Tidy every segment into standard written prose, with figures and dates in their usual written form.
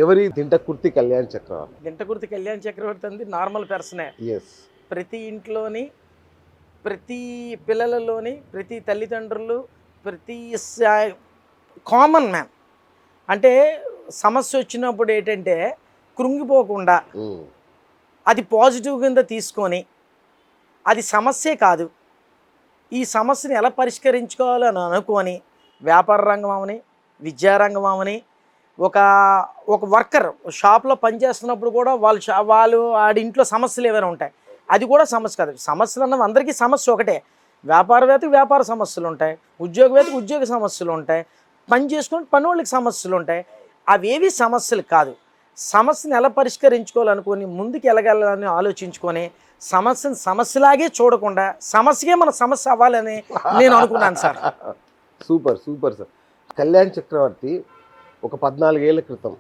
ఎవరి దింటకుర్తి కళ్యాణ్ చక్రవర్తి? దింటకుర్తి కళ్యాణ్ చక్రవర్తి అంది normal పర్సనే. Yes. ప్రతి ఇంట్లోని, ప్రతి పిల్లలలోని, ప్రతి తల్లిదండ్రులు, ప్రతి కామన్ మ్యాన్ అంటే సమస్య వచ్చినప్పుడు ఏంటంటే కృంగిపోకుండా అది పాజిటివ్ కింద తీసుకొని అది సమస్యే కాదు, ఈ సమస్యని ఎలా పరిష్కరించుకోవాలని అనుకొని వ్యాపార రంగం అవని, విద్యారంగం అవని, ఒక వర్కర్ షాప్లో పనిచేస్తున్నప్పుడు కూడా వాళ్ళు ఆడి ఇంట్లో సమస్యలు ఏమైనా ఉంటాయి, అది కూడా సమస్య కాదు. సమస్యలు అన్నవి అందరికీ సమస్య ఒకటే. వ్యాపారవేత్తకి వ్యాపార సమస్యలు ఉంటాయి, ఉద్యోగవేత్తకి ఉద్యోగ సమస్యలు ఉంటాయి, పని చేసుకుని పని వాళ్ళకి సమస్యలు ఉంటాయి. అవేవి సమస్యలు కాదు. సమస్యను ఎలా పరిష్కరించుకోవాలనుకొని ముందుకు వెళ్ళగలని ఆలోచించుకొని సమస్యను సమస్యలాగే చూడకుండా సమస్యకే మన సమస్య అవ్వాలని నేను అనుకున్నాను sir. Super super sir. Kalyan Chakravarthy ఒక 14 ఏళ్ల క్రితం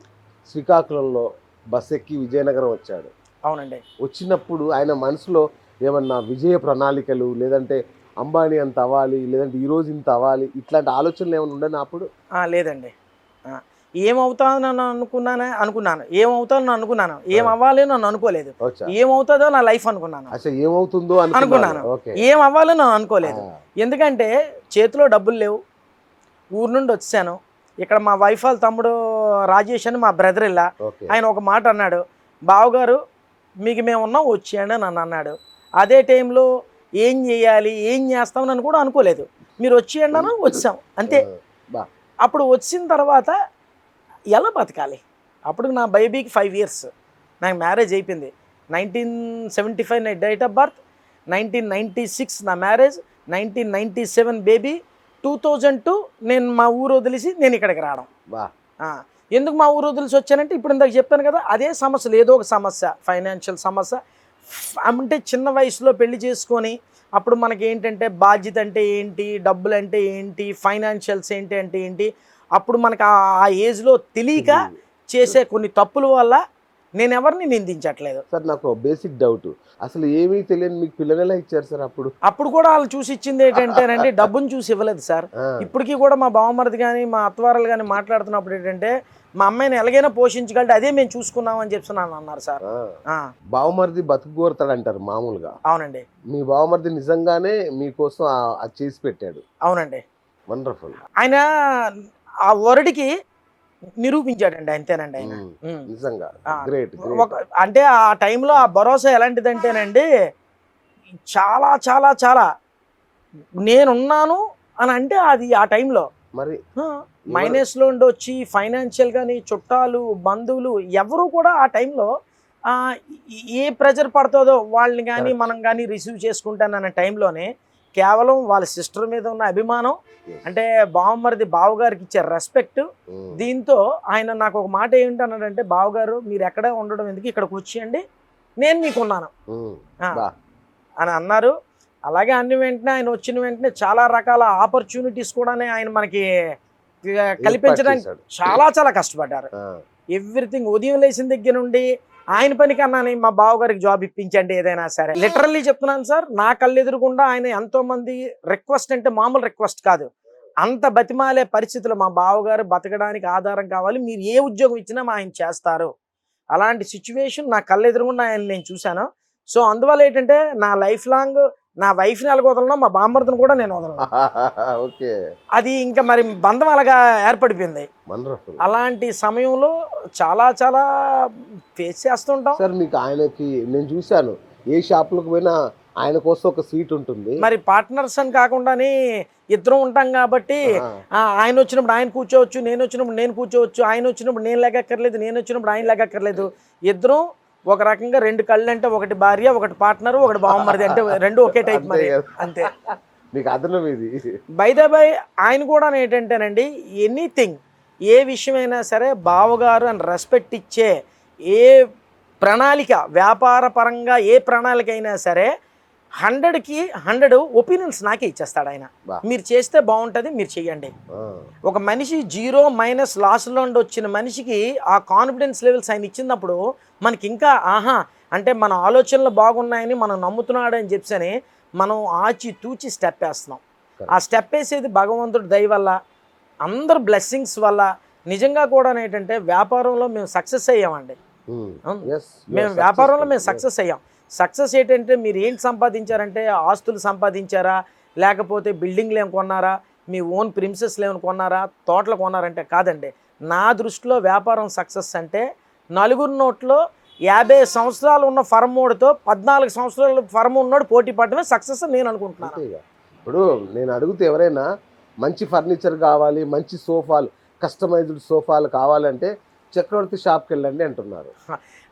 శ్రీకాకుళంలో బస్ ఎక్కి విజయనగరం వచ్చాడు. అవునండి. వచ్చినప్పుడు ఆయన మనసులో ఏమన్నా విజయ ప్రణాళికలు, లేదంటే అంబానీ అంత అవ్వాలి, లేదంటే ఈరోజు ఇంత అవ్వాలి, ఇట్లాంటి ఆలోచనలు ఏమైనా ఉండని అప్పుడు? లేదండి. ఏమవుతానని అనుకున్నాను, ఏమవుతానని అనుకున్నాను, ఏమవ్వాలి నన్ను అనుకోలేదు. ఏమవుతుందో నా లైఫ్ అనుకున్నాను, అసలు ఏమవుతుందో అనుకున్నాను, ఏం అవ్వాలో నన్ను అనుకోలేదు. ఎందుకంటే చేతిలో డబ్బులు లేవు, ఊరు నుండి వచ్చాను. ఇక్కడ మా వైఫ్ వాళ్ళ తమ్ముడు రాజేష్ అని మా బ్రదర్ ఇలా, ఆయన ఒక మాట అన్నాడు, బావగారు మీకు మేము ఉన్నాం వచ్చేయండి అని నన్ను అన్నాడు. అదే టైంలో ఏం చేయాలి ఏం చేస్తామని అని కూడా అనుకోలేదు. మీరు వచ్చేయండి అని వచ్చాం అంతే. అప్పుడు వచ్చిన తర్వాత ఎలా బతకాలి? అప్పుడు నా బేబీకి 5 years, నాకు మ్యారేజ్ అయిపోయింది. 1975 నా డేట్ ఆఫ్ బర్త్, 1996 నా మ్యారేజ్, 1997 బేబీ, 2002 నేను మా ఊరు వదిలేసి నేను ఇక్కడికి రావడం. ఎందుకు మా ఊరు వదిలేసి వచ్చానంటే ఇప్పుడు ఇందాక చెప్పాను కదా, అదే సమస్యలు, ఏదో ఒక సమస్య, ఫైనాన్షియల్ సమస్య. అంటే చిన్న వయసులో పెళ్లి చేసుకొని అప్పుడు మనకి ఏంటంటే బాధ్యత అంటే ఏంటి, డబ్బులు అంటే ఏంటి, ఫైనాన్షియల్స్ ఏంటి అంటే ఏంటి, అప్పుడు మనకు ఆ ఏజ్లో తెలియక చేసే కొన్ని తప్పుల వల్ల నేను ఎవరిని నిందించట్లేదు సార్. నాకు బేసిక్ డౌట్, అసలు ఏమీ తెలియని మీకు పిల్లలు ఎలా ఇచ్చారు సార్? అప్పుడు కూడా వాళ్ళు చూసి ఇచ్చింది ఏంటంటేనండి, డబ్బును చూసి ఇవ్వలేదు సార్. ఇప్పటికీ కూడా మా బావమరిది కానీ మా అత్తవారలు కానీ మాట్లాడుతున్నప్పుడు ఏంటంటే మా అమ్మాయిని ఎలాగైనా పోషించగలితే అదే మేము చూసుకున్నామని చెప్తున్నాను అన్నారు సార్. బావమరిది బతుకుగోరతాడు అంటారు మామూలుగా. అవునండి. మీ బావమరిది నిజంగానే మీకోసం అది చేసి పెట్టాడు. అవునండి. వండర్ఫుల్. ఆయన ఆ వరడికి నిరూపించాడండి, అంతేనండి ఆయన. నిజంగా గ్రేట్. అంటే ఆ టైంలో ఆ భరోసా ఎలాంటిదంటేనండి, చాలా చాలా చాలా నేనున్నాను అని అంటే అది ఆ టైంలో మరి మైనస్లో ఉండి వచ్చి ఫైనాన్షియల్ కానీ చుట్టాలు బంధువులు ఎవరు కూడా ఆ టైంలో ఏ ప్రెజర్ పడుతుందో వాళ్ళని కానీ మనం కానీ రిసీవ్ చేసుకుంటానన్న టైంలోనే కేవలం వాళ్ళ సిస్టర్ మీద ఉన్న అభిమానం, అంటే బావమరిది బావగారికి ఇచ్చే రెస్పెక్ట్, దీంతో ఆయన నాకు ఒక మాట ఏంటన్నాడంటే, బావగారు మీరు ఎక్కడ ఉండడం ఎందుకు, ఇక్కడికి వచ్చేయండి నేను మీకున్నాను అని అన్నారు. అలాగే అన్ని వెంటనే ఆయన వచ్చిన వెంటనే చాలా రకాల ఆపర్చునిటీస్ కూడా ఆయన మనకి కల్పించడానికి చాలా చాలా కష్టపడ్డారు. ఎవ్రీథింగ్ ఉదయం లేచిన దగ్గర నుండి ఆయన పని కన్నా మా బావగారికి జాబ్ ఇప్పించండి ఏదైనా సరే. లిటరల్లీ చెప్తున్నాను సార్, నా కళ్ళు ఎదురుకుండా ఆయన ఎంతో మంది రిక్వెస్ట్, అంటే మామూలు రిక్వెస్ట్ కాదు, అంత బతిమాలే పరిస్థితులు, మా బావగారు బతకడానికి ఆధారం కావాలి, మీరు ఏ ఉద్యోగం ఇచ్చినా ఆయన చేస్తారు, అలాంటి సిచ్యువేషన్ నా కళ్ళు ఎదురుకుండా ఆయన నేను చూశాను. సో అందువల్ల ఏంటంటే నా లైఫ్ లాంగ్ నా వైఫ్ని ఎలాగొదలను, మా బామ్మర్దిని కూడా నేను వదలను. అది ఇంకా మరి బంధం అలాగా ఏర్పడిపోయింది. అలాంటి సమయంలో చాలా చాలా ఫేస్ చేస్తుంటాం సార్. మీకు ఆయనకి నేను చూశాను, ఏ షాప్లకు పోయినా ఆయన కోసం ఒక సీట్ ఉంటుంది. మరి పార్ట్నర్స్ అని కాకుండానే ఇద్దరం ఉంటాం కాబట్టి ఆయన వచ్చినప్పుడు ఆయన కూర్చోవచ్చు, నేను వచ్చినప్పుడు నేను కూర్చోవచ్చు, ఆయన వచ్చినప్పుడు నేను లెగక్కర్లేదు, నేను వచ్చినప్పుడు ఆయన లెగక్కర్లేదు. ఇద్దరం ఒక రకంగా 2 కళ్ళు, అంటే ఒకటి భార్య, ఒకటి పార్ట్నర్, ఒకటి బావమరిది, అంటే 2 ఒకే టైప్ మరి అంతే. మీకు అదనం ఇది. బై ద బై ఆయన కూడా ఏంటంటేనండి, ఎనీథింగ్ ఏ విషయమైనా సరే బావగారు అని రెస్పెక్ట్ ఇచ్చే ఏ ప్రణాళిక, వ్యాపార పరంగా ఏ ప్రణాళిక అయినా సరే 100కి 100 ఒపీనియన్స్ నాకే ఇచ్చేస్తాడు ఆయన. మీరు చేస్తే బాగుంటుంది, మీరు చెయ్యండి. ఒక మనిషి 0 - లాస్లో వచ్చిన మనిషికి ఆ కాన్ఫిడెన్స్ లెవెల్స్ ఆయన ఇచ్చినప్పుడు మనకి ఇంకా అంటే మన ఆలోచనలు బాగున్నాయని మనం నమ్ముతున్నాడు అని చెప్పని మనం ఆచి తూచి స్టెప్ వేస్తున్నాం. ఆ స్టెప్ వేసేది భగవంతుడి దయ వల్ల, అందరు బ్లెస్సింగ్స్ వల్ల, నిజంగా కూడా ఏంటంటే వ్యాపారంలో మేము సక్సెస్ అయ్యామండి. అవును. yes, you మేము are వ్యాపారంలో successful. మేము సక్సెస్ అయ్యాం. సక్సెస్ ఏంటంటే మీరు ఏంటి సంపాదించారంటే ఆస్తులు సంపాదించారా, లేకపోతే బిల్డింగ్లు ఏమి కొన్నారా, మీ ఓన్ ప్రిమిసెస్లు ఏమైనా కొన్నారా, తోటలు కొన్నారంటే కాదండి. నా దృష్టిలో వ్యాపారం సక్సెస్ అంటే నలుగురు నోట్లో 50 సంవత్సరాలు ఉన్న ఫర్మోడితో 14 సంవత్సరాల ఫర్మ్ ఉన్నోడు పోటీ పడడమే సక్సెస్ అని నేను అనుకుంటున్నాను. అంతే ఇక. ఇప్పుడు నేను అడిగితే ఎవరైనా మంచి ఫర్నిచర్ కావాలి, మంచి సోఫాలు, కస్టమైజ్డ్ సోఫాలు కావాలంటే చక్రవర్తి షాప్కి వెళ్ళండి అంటున్నారు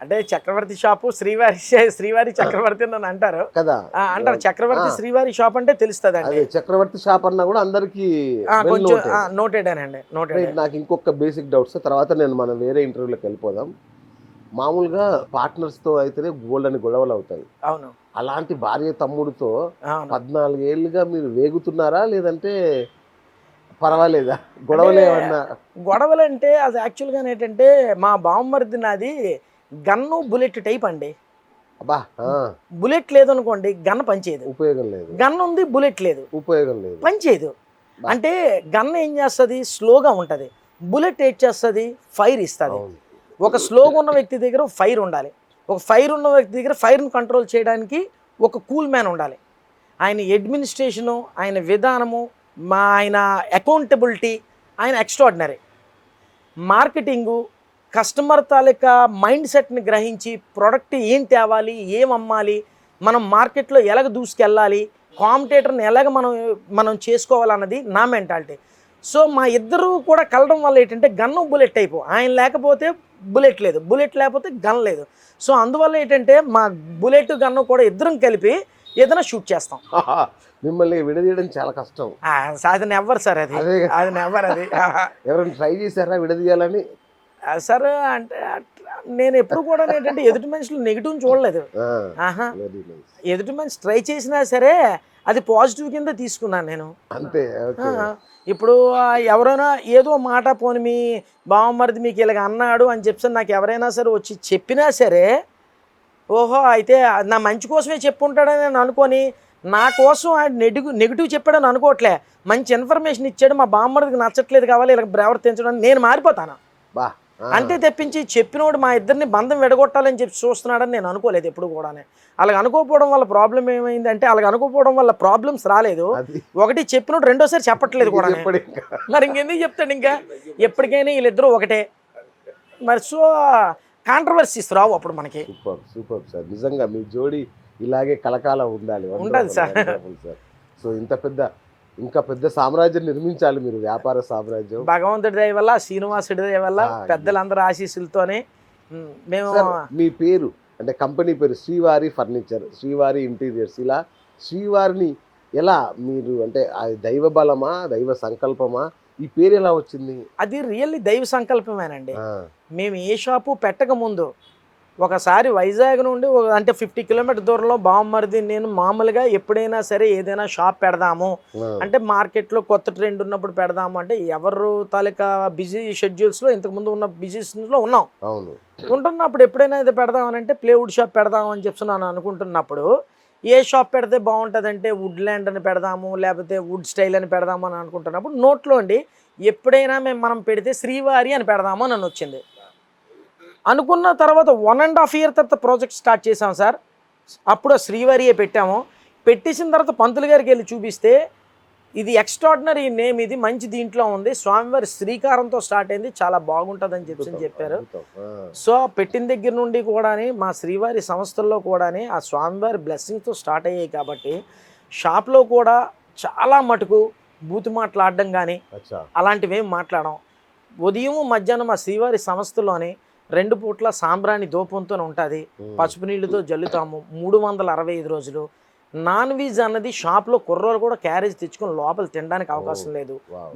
అంటే చక్రవర్తి షాపు శ్రీవారి చక్రవర్తి అని అంటారు కదా. అంటారు. చక్రవర్తి శ్రీవారి షాప్ అంటే తెలుస్తుంది అదే చక్రవర్తి షాప్ అన్నా కూడా అందరికి కొంచెం నోటెడ్ అనండి. నోటెడ్. నాకు ఇంకొక బేసిక్ డౌట్స్ తర్వాత మనం వేరే ఇంటర్వ్యూలోకి వెళ్ళిపోదాం. మామూలుగా పార్ట్నర్స్ తో అయితేనే గోల్డ్ అని గొడవలు అవుతాయి. అవును. అలాంటి భార్య తమ్ముడితో 14 ఏళ్ళుగా మీరు వేగుతున్నారా లేదంటే పర్వాలేదా? గొడవలు ఏమన్నా? గొడవలు అంటే అది యాక్చువల్గా ఏంటంటే మా బామ్మర్ది నాది గన్ను బుల్లెట్ టైప్ అండి. అబ్బా, బుల్లెట్ లేదు అనుకోండి గన్ పనిచేయదు. ఉపయోగం లేదు. గన్ ఉంది బుల్లెట్ లేదు, ఉపయోగం లేదు, పనిచేయదు. అంటే గన్ ఏం చేస్తుంది, స్లోగా ఉంటుంది. బుల్లెట్ ఏం చేస్తుంది, ఫైర్ ఇస్తుంది. ఒక స్లోగా ఉన్న వ్యక్తి దగ్గర ఫైర్ ఉండాలి. ఒక ఫైర్ ఉన్న వ్యక్తి దగ్గర ఫైర్ను కంట్రోల్ చేయడానికి ఒక కూల్ మ్యాన్ ఉండాలి. ఆయన అడ్మినిస్ట్రేషను, ఆయన విధానము, ఆయన అకౌంటబిలిటీ, ఆయన ఎక్స్ట్రాడినరీ. మార్కెటింగు, కస్టమర్ తాలూకా మైండ్ సెట్ని గ్రహించి ప్రోడక్ట్ ఏం తేవాలి, ఏం అమ్మాలి, మనం మార్కెట్లో ఎలాగ దూసుకెళ్ళాలి, కాంపిటేటర్ని ఎలాగ మనం చేసుకోవాలన్నది నా మెంటాలిటీ. సో మా ఇద్దరు కూడా కలడం వల్ల ఏంటంటే గన్ను బుల్లెట్ టైపు. ఆయన లేకపోతే బుల్లెట్ లేదు, బుల్లెట్ లేకపోతే గన్ లేదు. సో అందువల్ల ఏంటంటే మా బుల్లెట్ గన్ను కూడా ఇద్దరం కలిపి ఏదైనా షూట్ చేస్తాం. మిమ్మల్ని విడదీయడం చాలా కష్టం. అది నెవ్వరు సార్, అది నెవ్వరు. అది ఎవరైనా ట్రై చేశారా విడదీయాలని? సార్ అంటే నేను ఎప్పుడు కూడా ఏంటంటే ఎదుటి మనుషులు నెగిటివ్ చూడలేదు. ఎదుటి మనిషి ట్రై చేసినా సరే అది పాజిటివ్ కింద తీసుకున్నాను నేను. అంతే. ఇప్పుడు ఎవరైనా ఏదో మాట పోని మీ బావమరిది మీకు ఇలాగ అన్నాడు అని చెప్పి నాకు ఎవరైనా సరే వచ్చి చెప్పినా సరే, ఓహో అయితే నా మంచి కోసమే చెప్పుంటాడని నేను అనుకొని నా కోసం ఆయన నెగిటివ్ చెప్పాడని అనుకోవట్లే. మంచి ఇన్ఫర్మేషన్ ఇచ్చాడు, మా బామ్మడికి నచ్చట్లేదు కావాలి ఇలా ప్రవర్తించడం, నేను మారిపోతాను అంతే. తెప్పించి చెప్పినోడు మా ఇద్దరిని బంధం విడగొట్టాలని చెప్పి చూస్తున్నాడని నేను అనుకోలేదు ఎప్పుడు కూడా. అలాగ అనుకోకపోవడం వల్ల ప్రాబ్లం ఏమైందంటే, అలాగ అనుకోకపోవడం వల్ల ప్రాబ్లమ్స్ రాలేదు. ఒకటి చెప్పినోడు రెండోసారి చెప్పట్లేదు కూడా. మరి ఇంకెందుకు చెప్తాడు? ఇంకా ఎప్పటికైనా వీళ్ళిద్దరూ ఒకటే మరి. సో కాంట్రవర్సీస్ రావు అప్పుడు మనకి. సూపర్ సార్, నిజంగా మీ జోడి ఇలాగే కలకాలం ఉండాలి. ఉంటుంది సార్. సో ఇంకా పెద్ద సామ్రాజ్యం నిర్మించాలి మీరు, వ్యాపార సామ్రాజ్యం. భగవంతుడి దయ వల్ల, శ్రీనివాసుడి దయ వల్ల, పెద్దలందరూ ఆశీస్సులతోనే మేము. మీ పేరు అంటే కంపెనీ పేరు శ్రీవారి ఫర్నిచర్, శ్రీవారి ఇంటీరియర్స్, ఇలా శ్రీవారిని ఎలా మీరు అంటే దైవ బలమా, దైవ సంకల్పమా, ఈ పేరు ఎలా వచ్చింది? అది రియల్లీ దైవ సంకల్పమేనండి. మేము ఏ షాపు పెట్టక ముందు ఒకసారి వైజాగ్ నుండి అంటే 50 కిలోమీటర్ దూరంలో బామ్మరిది నేను మామూలుగా ఎప్పుడైనా సరే ఏదైనా షాప్ పెడదాము అంటే మార్కెట్లో కొత్త ట్రెండ్ ఉన్నప్పుడు పెడదాము అంటే ఎవరు తాలూకా బిజీ షెడ్యూల్స్లో ఇంతకుముందు ఉన్న బిజీస్లో ఉన్నాం. ఉంటున్నప్పుడు ఎప్పుడైనా ఇది పెడదామనంటే ప్లేవుడ్ షాప్ పెడదాం అని చెప్పి నేను అనుకుంటున్నప్పుడు ఏ షాప్ పెడితే బాగుంటుందంటే వుడ్ ల్యాండ్ అని పెడదాము, లేకపోతే వుడ్ స్టైల్ అని పెడదాము అని అనుకుంటున్నప్పుడు నోట్లో అండి ఎప్పుడైనా మనం పెడితే శ్రీవారి అని పెడదాము అని వచ్చింది. అనుకున్న తర్వాత 1.5 year తర్వాత ప్రాజెక్ట్ స్టార్ట్ చేసాం సార్. అప్పుడు శ్రీవారియే పెట్టాము. పెట్టేసిన తర్వాత పంతులు గారికి వెళ్ళి చూపిస్తే ఇది ఎక్స్ట్రాడినరీ నేమ్, ఇది మంచి దీంట్లో ఉంది, స్వామివారి శ్రీకారంతో స్టార్ట్ అయింది, చాలా బాగుంటుందని చెప్పారు. సో పెట్టిన దగ్గర నుండి కూడా మా శ్రీవారి సంస్థల్లో కూడా ఆ స్వామివారి బ్లెస్సింగ్తో స్టార్ట్ అయ్యాయి. కాబట్టి షాప్లో కూడా చాలా మటుకు బూతు మాట్లాడడం కానీ అలాంటివి ఏం మాట్లాడడం. ఉదయం మధ్యాహ్నం మా శ్రీవారి సంస్థలోని 2 పూట్ల సాంబ్రాణి దూపంతో ఉంటుంది, పసుపు నీళ్ళతో జల్లుతాము 365 రోజులు. నాన్ వెజ్ అన్నది షాప్లో కుర్రోలు కూడా క్యారేజ్ తెచ్చుకొని లోపల తినడానికి అవకాశం లేదు,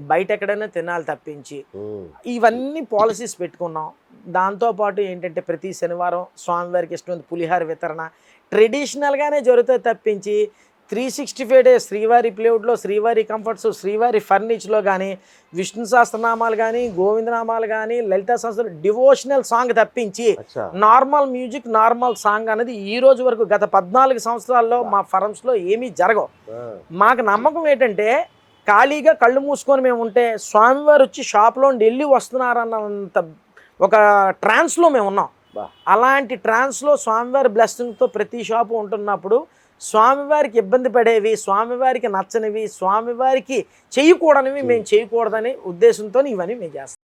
బయట ఎక్కడైనా తినాలి తప్పించి. ఇవన్నీ పాలసీస్ పెట్టుకున్నాం. దాంతోపాటు ఏంటంటే ప్రతి శనివారం స్వామివారికి ఇష్టమైన పులిహార వితరణ ట్రెడిషనల్గానే జరుగుతుంది తప్పించి 365 days శ్రీవారి ప్లేవుడ్లో, శ్రీవారి కంఫర్ట్స్, శ్రీవారి ఫర్నిచర్లో కానీ విష్ణు సహస్రనామాలు కానీ, గోవిందనామాలు కానీ, లలితా సహస్ర డివోషనల్ సాంగ్ తప్పించి నార్మల్ మ్యూజిక్, నార్మల్ సాంగ్ అనేది ఈ రోజు వరకు గత 14 సంవత్సరాల్లో మా ఫర్మ్స్లో ఏమీ జరగవు. మాకు నమ్మకం ఏంటంటే ఖాళీగా కళ్ళు మూసుకొని మేము ఉంటే స్వామివారు వచ్చి షాప్లో వెళ్ళి వస్తున్నారన్నంత ఒక ట్రాన్స్లో మేము ఉన్నాం. బా. అలాంటి ట్రాన్స్లో స్వామివారి బ్లెస్సింగ్తో ప్రతి షాపు ఉంటున్నప్పుడు స్వామివారికి ఇబ్బంది పడేవి, స్వామివారికి నచ్చనివి, స్వామివారికి చేయకూడనివి మేము చేయకూడదనే ఉద్దేశంతో ఇవన్నీ మేము చేస్తాం.